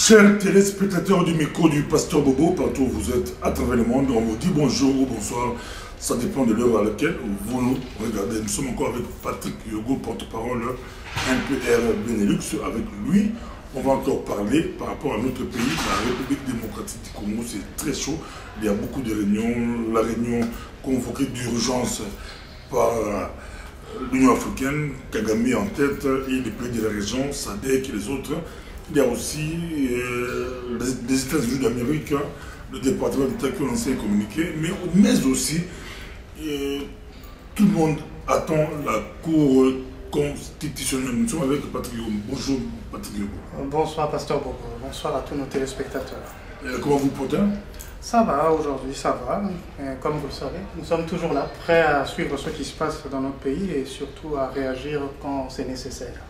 Chers téléspectateurs du micro du Pasteur Bobo, partout où vous êtes à travers le monde, on vous dit bonjour ou bonsoir, ça dépend de l'heure à laquelle vous nous regardez. Nous sommes encore avec Patrick Yogo, porte-parole NPR Benelux. Avec lui, on va encore parler par rapport à notre pays, la République démocratique du Congo. C'est très chaud, il y a beaucoup de réunions, la réunion convoquée d'urgence par l'Union africaine, Kagame en tête, et les pays de la région, SADC et les autres. Il y a aussi les États-Unis d'Amérique, le département d'État qui ont lancé un communiqué, mais aussi tout le monde attend la Cour constitutionnelle. Nous sommes avec Patrick Yogo. Bonjour Patrick Yogo. Bonsoir Pasteur Bobo, bonsoir à tous nos téléspectateurs. Comment vous portez? Ça va, aujourd'hui ça va. Et comme vous le savez, nous sommes toujours là, prêts à suivre ce qui se passe dans notre pays et surtout à réagir quand c'est nécessaire.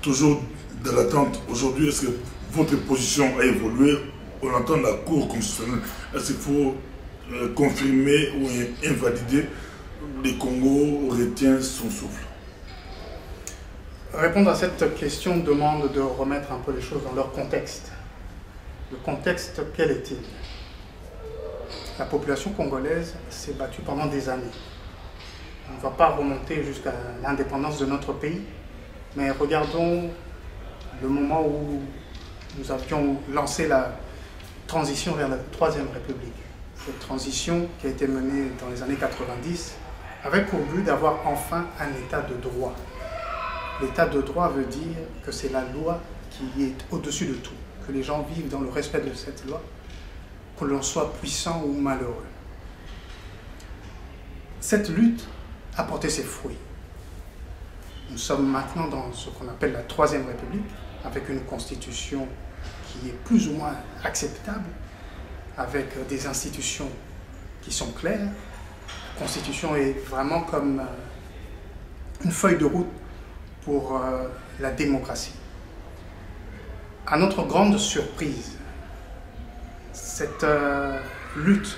Toujours dans l'attente, aujourd'hui, est-ce que votre position a évolué? On entend la Cour constitutionnelle. Est-ce qu'il faut confirmer ou invalider? Le Congo retient son souffle. Répondre à cette question demande de remettre un peu les choses dans leur contexte. Le contexte, quel est-il? La population congolaise s'est battue pendant des années. On ne va pas remonter jusqu'à l'indépendance de notre pays, mais regardons le moment où nous avions lancé la transition vers la Troisième République. Cette transition qui a été menée dans les années 90 avec pour but d'avoir enfin un état de droit. L'état de droit veut dire que c'est la loi qui est au-dessus de tout, que les gens vivent dans le respect de cette loi, que l'on soit puissant ou malheureux. Cette lutte a porté ses fruits. Nous sommes maintenant dans ce qu'on appelle la Troisième République, avec une constitution qui est plus ou moins acceptable, avec des institutions qui sont claires. La constitution est vraiment comme une feuille de route pour la démocratie. À notre grande surprise, cette lutte,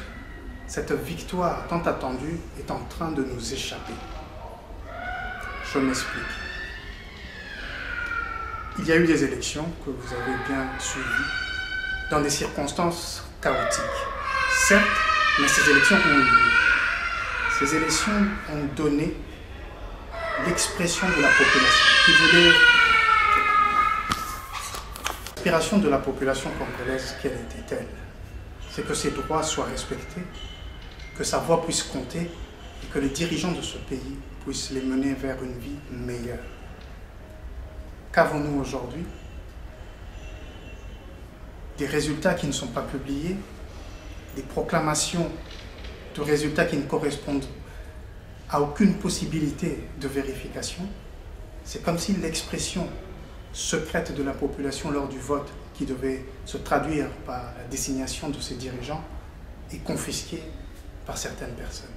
cette victoire tant attendue est en train de nous échapper. Je m'explique. Il y a eu des élections que vous avez bien suivies dans des circonstances chaotiques. Certes, mais ces élections ont eu lieu. Ces élections ont donné l'expression de la population qui voulait l'aspiration de la population congolaise, quelle était-elle? C'est que ses droits soient respectés, que sa voix puisse compter et que les dirigeants de ce pays puissent les mener vers une vie meilleure. Qu'avons-nous aujourd'hui? Des résultats qui ne sont pas publiés, des proclamations de résultats qui ne correspondent à aucune possibilité de vérification. C'est comme si l'expression secrète de la population lors du vote, qui devait se traduire par la désignation de ces dirigeants, est confisquée par certaines personnes.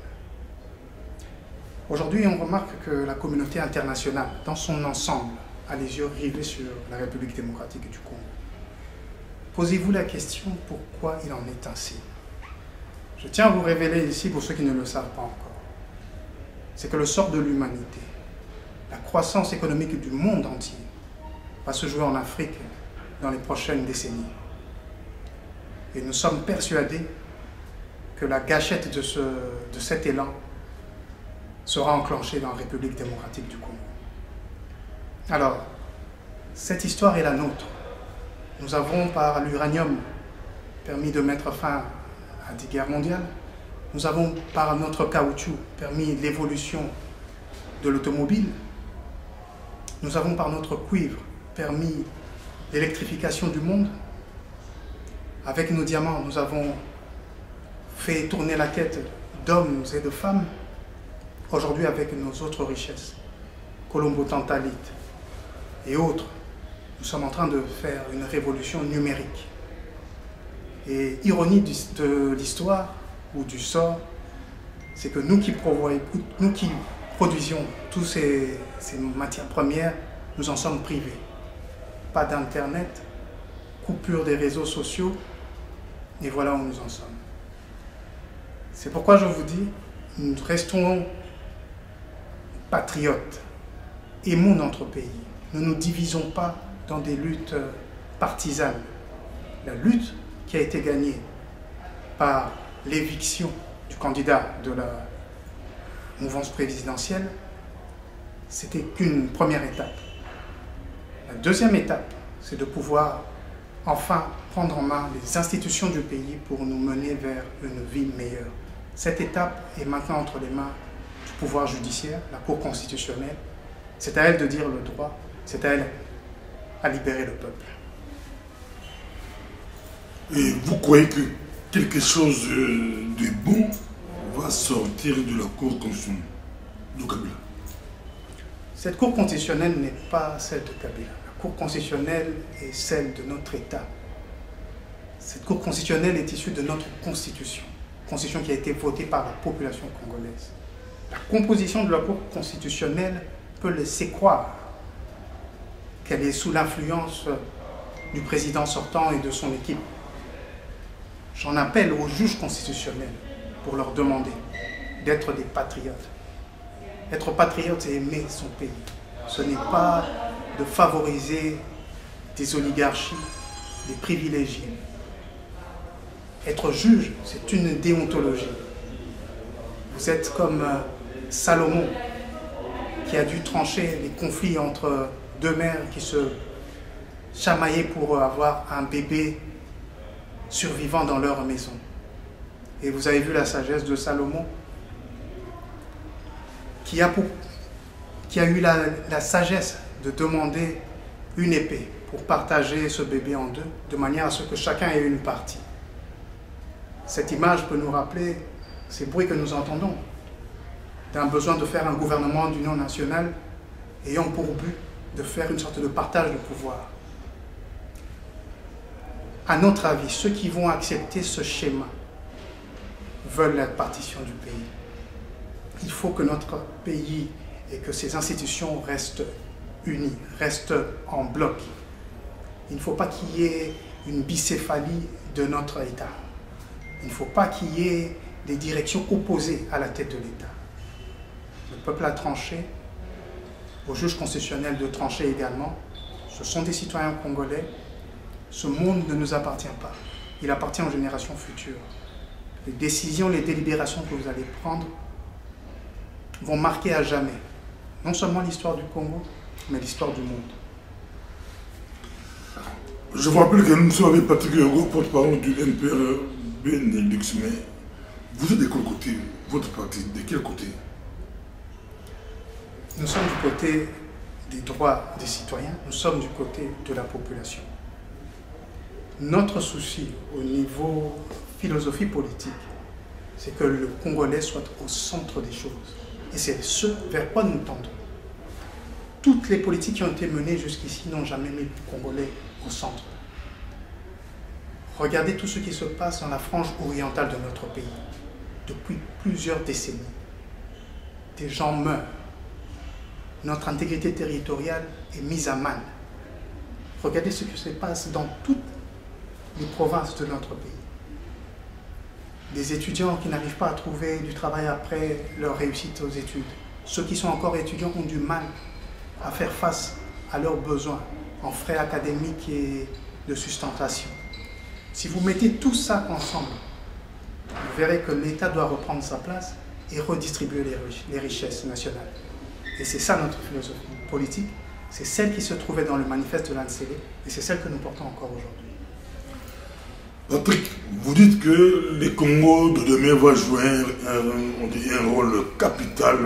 Aujourd'hui, on remarque que la communauté internationale, dans son ensemble, a les yeux rivés sur la République démocratique du Congo. Posez-vous la question pourquoi il en est ainsi. Je tiens à vous révéler ici, pour ceux qui ne le savent pas encore, c'est que le sort de l'humanité, la croissance économique du monde entier, va se jouer en Afrique dans les prochaines décennies. Et nous sommes persuadés que la gâchette de cet élan sera enclenchée dans la République démocratique du Congo. Alors, cette histoire est la nôtre. Nous avons, par l'uranium, permis de mettre fin à des guerres mondiales. Nous avons, par notre caoutchouc, permis l'évolution de l'automobile. Nous avons, par notre cuivre, permis l'électrification du monde. Avec nos diamants, nous avons fait tourner la tête d'hommes et de femmes. Aujourd'hui, avec nos autres richesses, colombo-tantalite et autres, nous sommes en train de faire une révolution numérique. Et ironie de l'histoire ou du sort, c'est que nous qui produisions toutes ces matières premières, nous en sommes privés. Pas d'internet, coupure des réseaux sociaux, et voilà où nous en sommes. C'est pourquoi je vous dis, nous restons patriotes, aimons notre pays. Ne nous divisons pas dans des luttes partisane, la lutte qui a été gagnée par l'éviction du candidat de la mouvance présidentielle, c'était qu'une première étape. La deuxième étape, c'est de pouvoir enfin prendre en main les institutions du pays pour nous mener vers une vie meilleure. Cette étape est maintenant entre les mains du pouvoir judiciaire, la Cour constitutionnelle. C'est à elle de dire le droit, c'est à elle à libérer le peuple. Et vous croyez que quelque chose de bon va sortir de la Cour constitutionnelle du Kabila? Cette Cour constitutionnelle n'est pas celle de Kabila. La Cour constitutionnelle est celle de notre État. Cette Cour constitutionnelle est issue de notre Constitution. Constitution qui a été votée par la population congolaise. La composition de la Cour constitutionnelle peut laisser croire qu'elle est sous l'influence du président sortant et de son équipe. J'en appelle aux juges constitutionnels pour leur demander d'être des patriotes. Être patriote, c'est aimer son pays. Ce n'est pas de favoriser des oligarchies, des privilégiés. Être juge, c'est une déontologie. Vous êtes comme Salomon, qui a dû trancher les conflits entre deux mères qui se chamaillaient pour avoir un bébé survivant dans leur maison. Et vous avez vu la sagesse de Salomon, qui a eu la sagesse de demander une épée pour partager ce bébé en deux, de manière à ce que chacun ait une partie. Cette image peut nous rappeler ces bruits que nous entendons, d'un besoin de faire un gouvernement d'union nationale ayant pour but de faire une sorte de partage de pouvoir. À notre avis, ceux qui vont accepter ce schéma veulent la partition du pays. Il faut que notre pays et que ses institutions restent unies, restent en bloc. Il ne faut pas qu'il y ait une bicéphalie de notre État. Il ne faut pas qu'il y ait des directions opposées à la tête de l'État. Le peuple a tranché, aux juges constitutionnels de trancher également. Ce sont des citoyens congolais. Ce monde ne nous appartient pas. Il appartient aux générations futures. Les décisions, les délibérations que vous allez prendre vont marquer à jamais, non seulement l'histoire du Congo, mais l'histoire du monde. Je vous rappelle que nous sommes avec Patrick Yogo, porte-parole du NPR Benelux, mais vous êtes de quel côté? Votre parti, de quel côté? Nous sommes du côté des droits des citoyens, nous sommes du côté de la population. Notre souci au niveau philosophie politique, c'est que le Congolais soit au centre des choses. Et c'est ce vers quoi nous tendons. Toutes les politiques qui ont été menées jusqu'ici n'ont jamais mis le Congolais au centre. Regardez tout ce qui se passe dans la frange orientale de notre pays. Depuis plusieurs décennies, des gens meurent. Notre intégrité territoriale est mise à mal. Regardez ce qui se passe dans toutes les provinces de notre pays. Des étudiants qui n'arrivent pas à trouver du travail après leur réussite aux études. Ceux qui sont encore étudiants ont du mal à faire face à leurs besoins en frais académiques et de sustentation. Si vous mettez tout ça ensemble, vous verrez que l'État doit reprendre sa place et redistribuer les richesses nationales. Et c'est ça notre philosophie politique, c'est celle qui se trouvait dans le manifeste de l'ANCD et c'est celle que nous portons encore aujourd'hui. Patrick, vous dites que le Congo de demain va jouer un rôle capital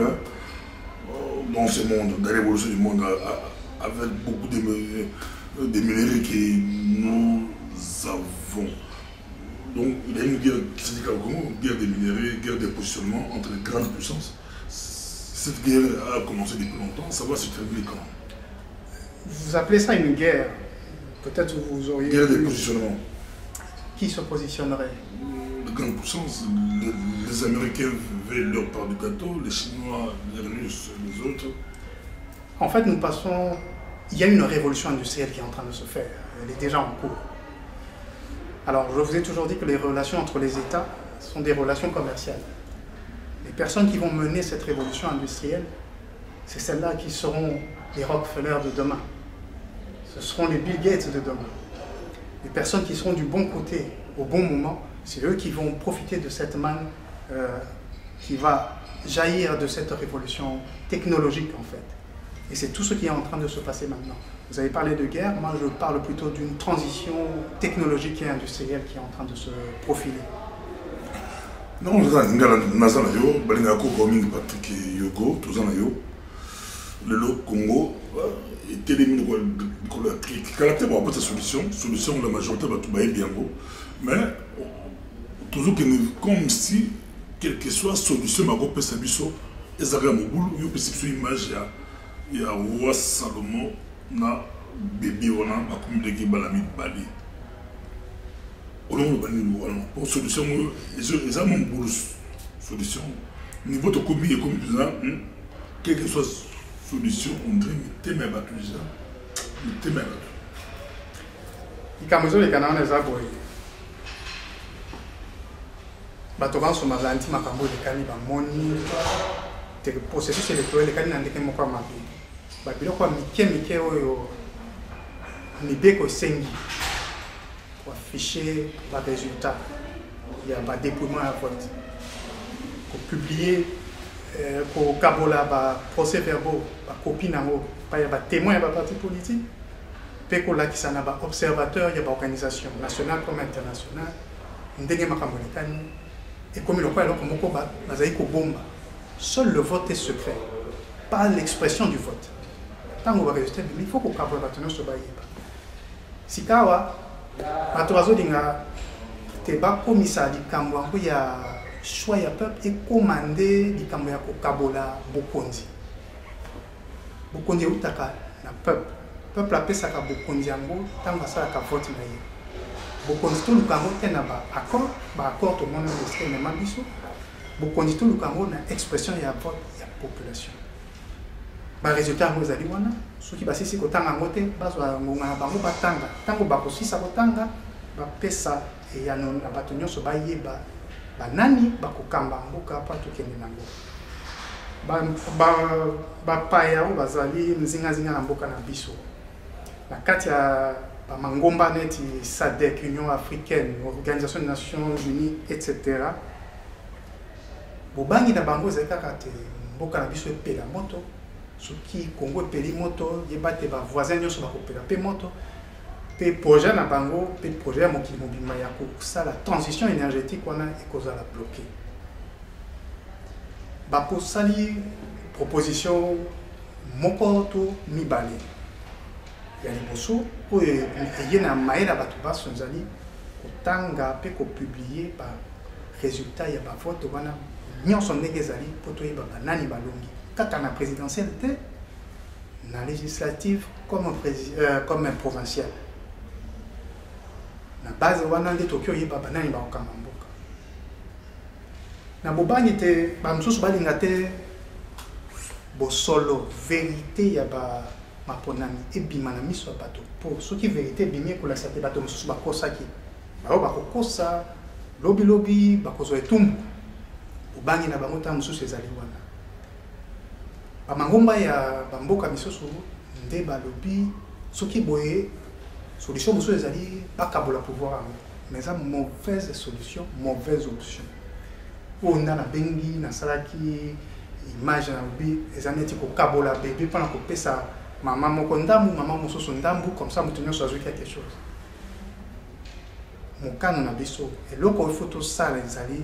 dans ce monde, dans l'évolution du monde, avec beaucoup de minéraux que nous avons. Donc il y a une guerre qui se dit au Congo, guerre des minéraux, guerre des positionnements entre les grandes puissances. Cette guerre a commencé depuis longtemps, ça va se terminer quand? Vous appelez ça une guerre? Peut-être vous auriez... Guerre des positionnements. Qui se positionnerait? Les grandes puissances, les Américains veulent leur part du gâteau, les Chinois, les Russes, les autres. En fait, nous passons... Il y a une révolution industrielle qui est en train de se faire. Elle est déjà en cours. Alors, je vous ai toujours dit que les relations entre les États sont des relations commerciales. Les personnes qui vont mener cette révolution industrielle, c'est celles-là qui seront les Rockefeller de demain. Ce seront les Bill Gates de demain. les personnes qui seront du bon côté au bon moment, c'est eux qui vont profiter de cette manne qui va jaillir de cette révolution technologique en fait. Et c'est tout ce qui est en train de se passer maintenant. Vous avez parlé de guerre, moi je parle plutôt d'une transition technologique et industrielle qui est en train de se profiler. Non, Patrick Yogo, le Congo, était la solution, la majorité va bien beau, mais toujours comme si quelle que soit la solution, ma groupe Sabiso, et ça regarde mon boulot, il y a une image, il y a roi Salomon, na bébé, on a ma communauté qui balami bali. On a une solution, ils ont mon boulot solution. Niveau de commis et comme ça, quelle que soit la solution, on dirait que tu es battu déjà. Tu es battu. Il y a des canaux des arbres. Batokan sur ma lanti makambo de kani ba moni te processus électoral kani na ndeke moko mabe ba biloko mike oyo ni beko sengi pour afficher ba résultat il y a ba dépouillement à vote pour publier pour kabola ba procès verbaux ba copie nango pa ya ba témoin ba parti politique pe ko la kisana ba observateur ya ba organisation nationale comme internationale ndenge makambo de kani. Et comme il a bomba, seul le vote est secret, pas l'expression du vote. Tant qu'on va résulter, il faut qu'on capable de se bailler. Si kawa, matoazo dinga, te ba commissaire di kambo il y a choix ya peuple et commandé di kambo ya ko kabola bokonzi. Bokonzi utaka na peuple. Peuple appelle ça ka bokonzi yango, tant que ça ka vote na ye. Bokonzi tout le Congo tena ba accord tout le monde est mais mabiso bokonzi tout le Congo na expression ya vote ya population ba résultat ngo ezali wana soki basisi ko tanga ngote bazwa ngonga bango batanga tango bakosisa ko tanga ba pesa e ya non na bato nyonso ba yeba banani bakokamba mboka pa to kende nango ba paya o bazali nzinga na mboka na biso na kati ya Mangomba neti SADC, Union africaine, Organisation des Nations Unies, etc. Bobangi na bango zekaka te mboka na biso epela moto soki Congo epeli moto yebate ba voisins nyonso bakopela pe moto pe projet na bango pe projet ya mokili mobimba ya kosala transition énergétique wana ekozala bloqué. Baposali proposition moko to mibale. Il y a les bosso où il y a un maïs à Batouba, Sonzali, Kotanga, pe ko publié par résultat, il y a pas vote, on a mis en son négazali pour toi, nani balongi. Quand on a présidentielle, la législative comme un provincial. La base on a des Tokyo, il y a nani baokamamboka. Na bobani te, bamsous balingate, bosolo, vérité, il y a maponami ebimana miso bato pour ceux qui vérité bimie ko la sate bato mususu bakosa ki bao bakokosa lobi bakozo etumbu ubangi na bango ta mususu ezali wana bamangomba ya bamboka misusu nde balobi soki boye solution mususu ezali bakabola pouvoir mais ça mauvaise solution mauvaise option on a na bengi na salaki image na lobi ezaneti ko kabola bébé pendant ko pesa maman mokondambu maman mososo ndambu comme ça mutu nyonso azwi quelque chose mokano na biso eloko photo sala ezali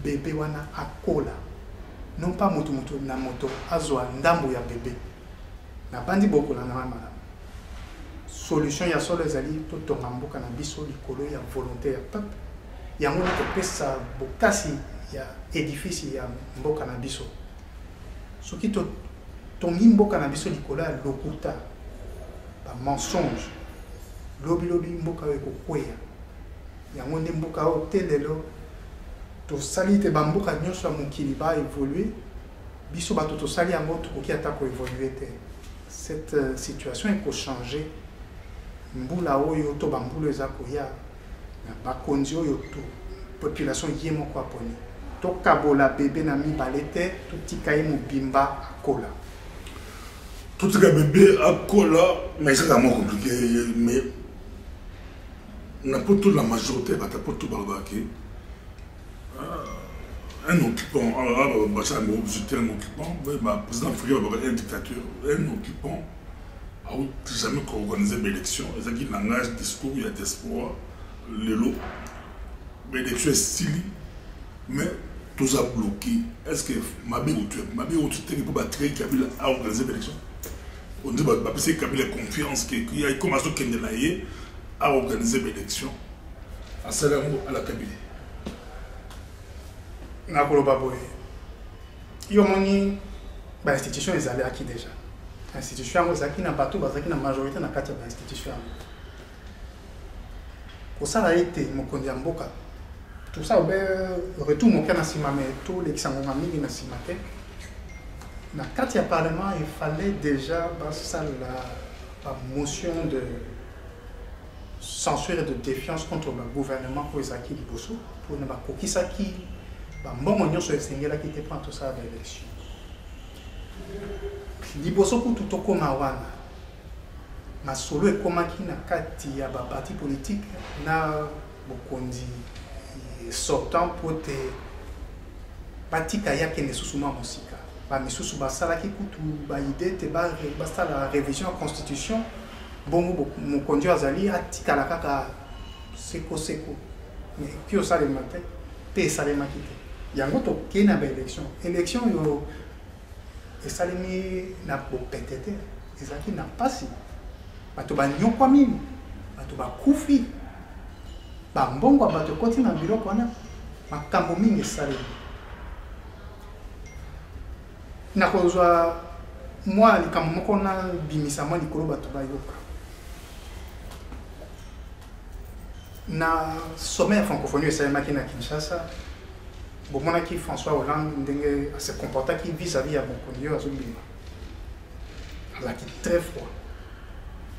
bébé wana akola non pas mutu na moto azwa ndambu ya bébé na bandi bokola na mama solution ya solo ezali to tonga mboka na biso likolo ya volonté ya peuple yango ko pesa bokasi ya édifice ya mboka na biso soki to tongi mboka na biso likolo ya lokuta ba mensonge lobi mboka oyo ekokweya yango nde mboka oyo te lelo tosali te bamboka nyonso ya mokili ba évoluer biso bato tosali yango tokoki ata koévoluer te cette situation ekochange mbula oyo to bambula eza koya na bakonzi oyo to population ye moko aponi tokabola bebe na mibale te totika ye mobimba akola. Tout ce que bébé a cola, mais c'est vraiment compliqué. Mais n'importe la majorité va t'apporter tout barbaqué. Un occupant, j'étais un occupant, le président Fouillé va avoir un dictateur, un occupant a jamais organisé l'élection, et qui langage, discours, il y a d'espoir, le lot, l'élection est stylée, mais tout ça bloqué. Est-ce que Mabé ou tu es pour battre Kabila a organisé l'élection? On dit que c'est Kabila confiance qu'il y a commencé à organiser l'élection à Salamou à la Kabila. Nakoloba boye. Yo moni ba institution ezali aki déjà. Institution yango ezaki na bato bazaki na majorité na kati ya ba institution. Ko sala ete mokonzi ya mboka. Tout ça obe retour moka na sima mais tout les kisango mingi na sima te. Na kati ya parlement il fallait déjà ça la motion de censure et de défiance contre le gouvernement pour Ezaki Liboso pour ne pas kokisaki bon on sur esengela qui te prend tout ça à l'élection. Liboso pour tout comme wana. Ma solo e koma ki na kati ya ba parti politique na bokondi sortant pour te patika ya kene susuma musika. Ba misusu basala ki kutu ba idée te ba la révision constitution bon mokondi azali atikala kaka seko mais qui au sale matin pe sale makite. Yango to kena ba élection yo esalemi na bopetete ezaki na pasi bato banyokwa mini bato bakufi bambongo bato koti na biloko wana makambo mingi esalemi nakozwa mwa likambo moko na bimisa mwa likolo bato bayoka na sommet ya francophonie esalemaki na Kinshasa bomonaki François Hollande ndenge se comportaki vis-à-vis ya mokonzi oyo azobima azalaki très froid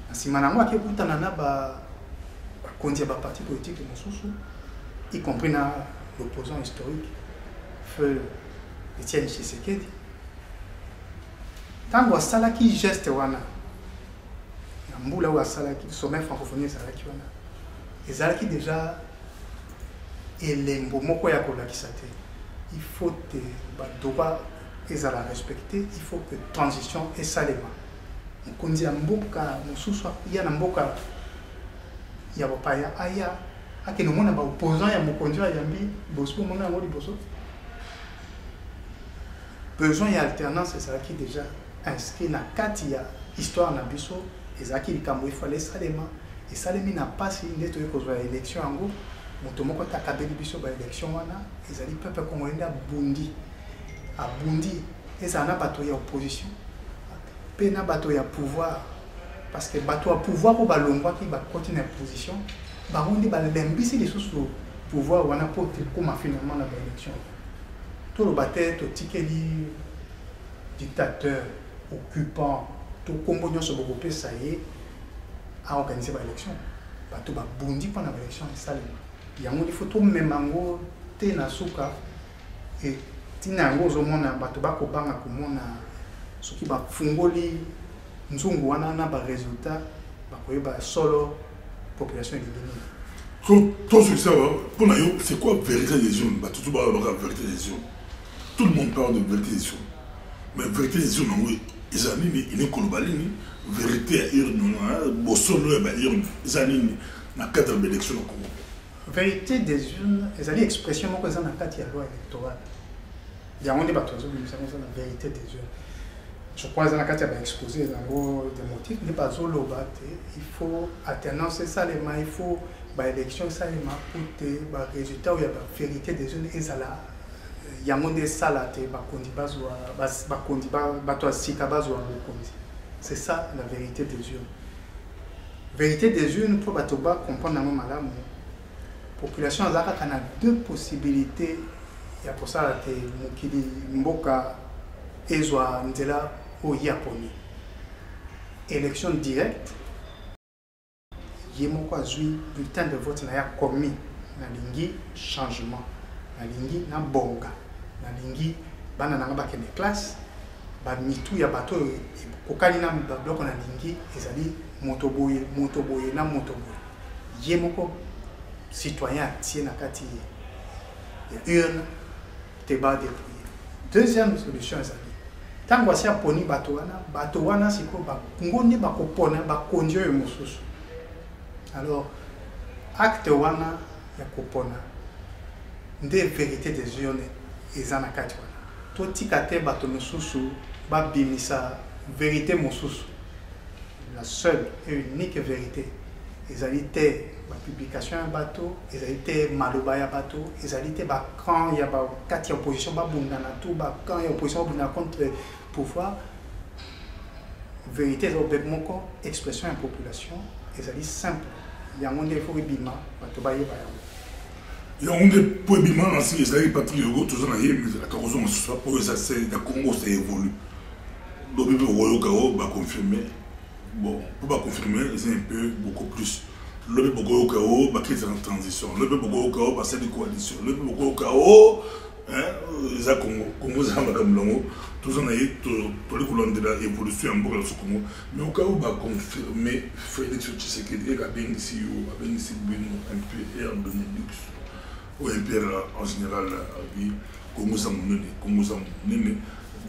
na nsima nango akekutana na bakonzi ya baparti politique mosusu y compris na l'opposant historique feu Etienne Tshisekedi ntango asalaki geste wana na mbula oyo asalaki sommet francophonie ezalaki wana ezalaki déjà elembo moko ya kolakisa te il faut que badoba ezala respecté, il faut que transition esalema mokonzi ya mboka mosusu ya na mboka ya bapaya aya akeno mona ba opposant ya mokonzi ya yambi boso mona ngoli boso besoin ya alternance ezalaki déjà inscrit na kati ya histoire na biso ezalaki likambo ifale esalema esalemi na pasi nde toyekozwa élection yango moto moko takabeli biso ba élection wana ezali peuple congolais abundi ezala na bato ya opposition pe na bato ya pouvoir parce que bato ya pouvoir ko balongwaki bakoti na position barundi balembisi lisusu pouvoir wana po te koma finalement na ba élection toloba te totikeli dictateur occupant to kombo nyonso bokopesa ye a organiser ba élection bato babundi mpona ba élection esalema yango il faut tout memango te na suka et tina yango ozomona bato bakobanga komona soki bafungoli nzungu wana na ba résultat bakoyeba solo population elingini tout ce ça pour nous c'est quoi vérité des urnes bato tout ba vérité des urnes tout le monde parle de vérité des urnes mais vérité des urnes oui ezalini il est kolobalini vérité ya urne bosolo ya ba urne ezalini na cadre de l'élection au Congo. Vérité des urnes, c'est l'expression que dans la loi électorale. Il y a un débat sur la vérité des urnes. Je crois que dans la carte, il y a exposé des motifs. Il pas il faut alternance salement, il faut élection salement pour des résultats où il y a la vérité des urnes. Et ça là, il y a un des salades, c'est ça la vérité des urnes. Vérité des urnes pour comprendre la malade. Population azaka kana deux possibilités ya kosala te mokili mboka ezwa nzela o yaponi élection directe yemoko azui bulletin de vote na ya commis na lingi changement na lingi na bonga na lingi bana nanga bakende classe ba mitu ya bato kokali na bloc na lingi ezali motoboye na motoboye yemoko citoyen atie na kati ya urne te ba dépouiller. Deuxième solution ezali tango asi aponi bato wana siko ngoni bakopona bakonzi oyo mosusu. Alors acte wana ya kopona nde vérité des urnes eza na kati wana. Totika te bato mosusu babimisa vérité mosusu. La seule et unique vérité ezali te ba publication ya bato, ezali te maloba ya bato, ezali te ba camp ya ba kati ya opposition ba bundana tout ba camp ya opposition bundana contre pouvoir. Vérité ezali moko expression ya population ezali simple. Yango nde faut bima bato ba yeba yango. yango nde po ebima na si ezali Patrick Yogo toza na ye mais akakozo mosusu po ezase ya Congo ça évolue. Donc bebe oyoka o ba confirmer. Bon, pour confirmer, c'est un peu beaucoup plus. Le Bogo Kao, bah, qui est en transition. Le Bogo Kao, bah, c'est des coalitions. Le Bogo Kao, les Congo, ça va comme l'homme. Tout ça, tout le coulons de l'évolution en Bogo Congo. Mais au cas où, bah, confirmer, Félix Tshisekedi, il a bien ici, un peu air de Nélux, ou un peu en général, Congo Samoune,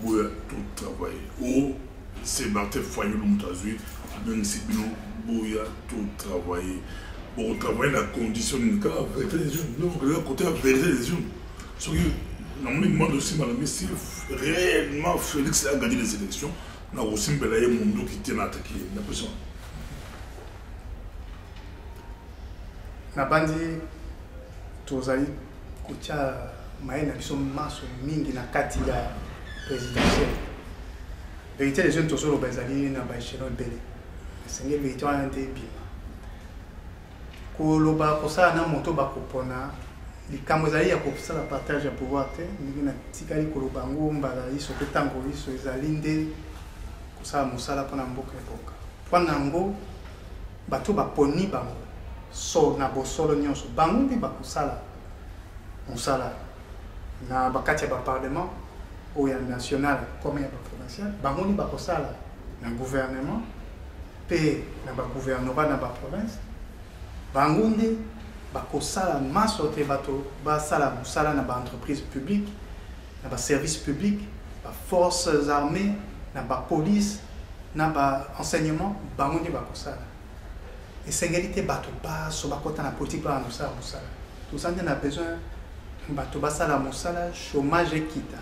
où tout travail. Ou, c'est Barthé Foyer Lumtazui, même si nous tout travailler. Pour travailler la condition de la vérité des jeunes. Nous, le côté de la vérité des jeunes. Ce qui, normalement, aussi, madame, si réellement Félix a gagné les élections, nous avons aussi un monde qui tient à attaquer. L'impression. Nabandi, tozali, kotia, maïna, qui sont masse mingi na kati ya présidentielle. Vérité des jeunes tous au Bazali na baïcheno belé. C'est une vérité en débit. Koloba kosa na moto bakopona likamozali ya kopsa la partage ya pouvoir te ndiki na tikali koloba ngomba iso petango iso ezalinde kosa musala pona mboka epoka. Pona ngo bato baponi bango so na bosolo nyonso bango mbi bakosala musala na bakati ya ba parlement ou ya national comme ya provincial bango ni bakosala na gouvernement pe na ba gouvernement na ba province bango nde bakosala maso te bato basala musala na ba entreprise publique na ba service public ba forces armées na ba police na ba enseignement bango nde bakosala esengeli te bato baso bakota na politique ba musala tout ça nde na besoin bato basala musala chômage ekita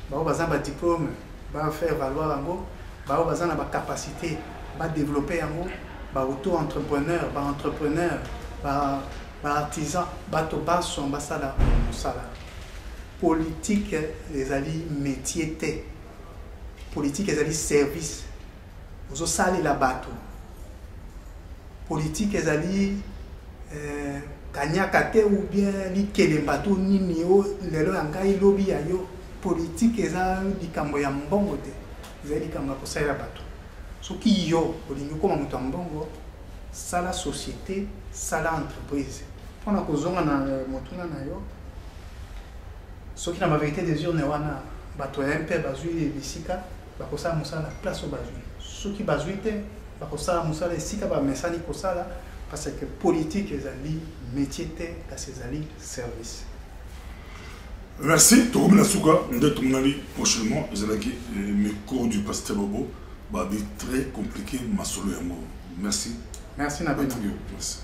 bao baza ba diplôme ba faire valoir yango bao baza na ba capacité ba développer yango ba auto-entrepreneur ba entrepreneur ba artisan bato baso basala musala politique ezali métier te politique ezali service ozo sali la bato politique ezali kanyaka te ou bien ni kelemba to nini o lelo ngai lobi ya yo politique eza likambo ya mbongo te eza likambo ya kosalela bato soki yo olingi koma moto ya mbongo sala société sala entreprise mpona kozonga na motuna na yo soki na bavérité des urnes wana bato ya mpe bazwi bisika bakosala mosala na place oyo bazwi soki bazwi te bakosala mosala esika bamesani kosala parce que politique ezali métier te kasi ezali service. Merci. Tokomi Souka, prochainement, mes cours du pasteur Bobo, très compliqué, ma solo. Merci. Merci Nabil. Merci.